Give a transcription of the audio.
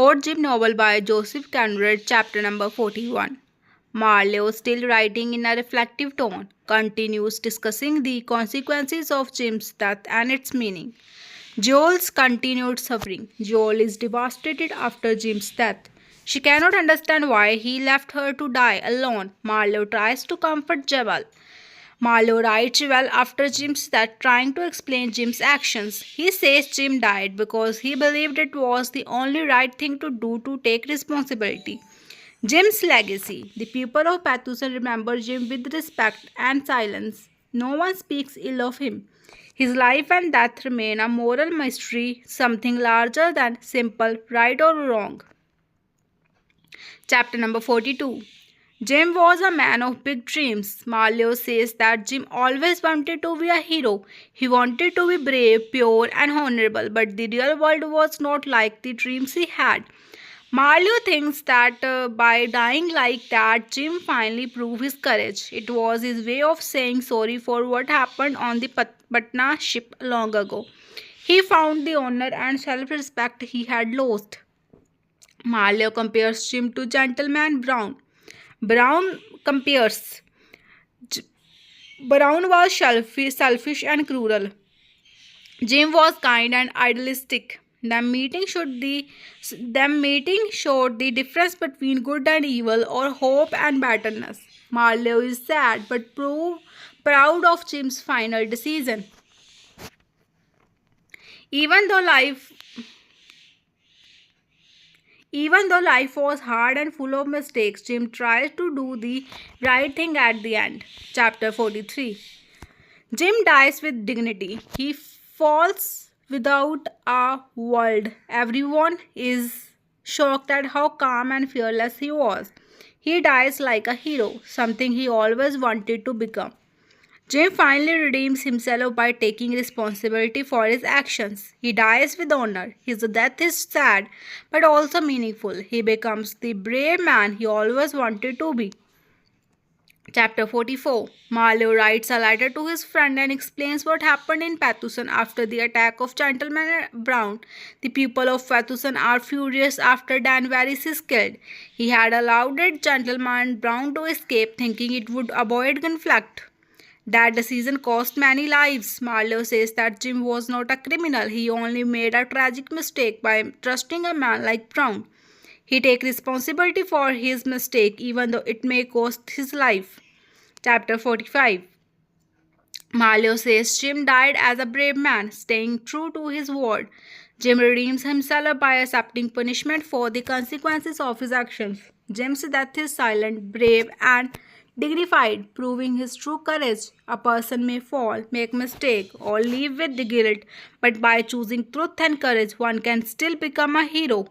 Short Jim novel by Joseph Conrad, chapter number 41. Marlowe, still writing in a reflective tone, continues discussing the consequences of Jim's death and its meaning. Joel's continued suffering. Joel is devastated after Jim's death. She cannot understand why he left her to die alone. Marlowe tries to comfort Joel. Marlowe writes well after Jim's death, trying to explain Jim's actions. He says Jim died because he believed it was the only right thing to do to take responsibility. Jim's legacy. The people of Pathusan remember Jim with respect and silence. No one speaks ill of him. His life and death remain a moral mystery, something larger than simple right or wrong. Chapter number 42. Jim was a man of big dreams. Marlowe says that Jim always wanted to be a hero. He wanted to be brave, pure, and honorable, but the real world was not like the dreams he had. Marlowe thinks that by dying like that, Jim finally proved his courage. It was his way of saying sorry for what happened on the Patna ship long ago. He found the honor and self-respect he had lost. Marlowe compares Jim to Gentleman Brown. Brown compares Brown was selfish and cruel. Jim was kind and idealistic. Them meeting showed the difference between good and evil or hope and bitterness. Marlowe is sad but proud of Jim's final decision. Even though life was hard and full of mistakes, Jim tries to do the right thing at the end. Chapter 43. Jim dies with dignity. He falls without a word. Everyone is shocked at how calm and fearless he was. He dies like a hero, something he always wanted to become. Jim finally redeems himself by taking responsibility for his actions. He dies with honor. His death is sad but also meaningful. He becomes the brave man he always wanted to be. Chapter 44. Marlowe writes a letter to his friend and explains what happened in Pathusan after the attack of Gentleman Brown. The people of Pathusan are furious after Dan Varys is killed. He had allowed Gentleman Brown to escape, thinking it would avoid conflict. That decision cost many lives. Marlowe says that Jim was not a criminal. He only made a tragic mistake by trusting a man like Brown. He takes responsibility for his mistake even though it may cost his life. Chapter 45. Marlowe says Jim died as a brave man, staying true to his word. Jim redeems himself by accepting punishment for the consequences of his actions. Jim's death is silent, brave, and dignified, proving his true courage. A person may fall, make mistake, or live with the guilt, but by choosing truth and courage, one can still become a hero.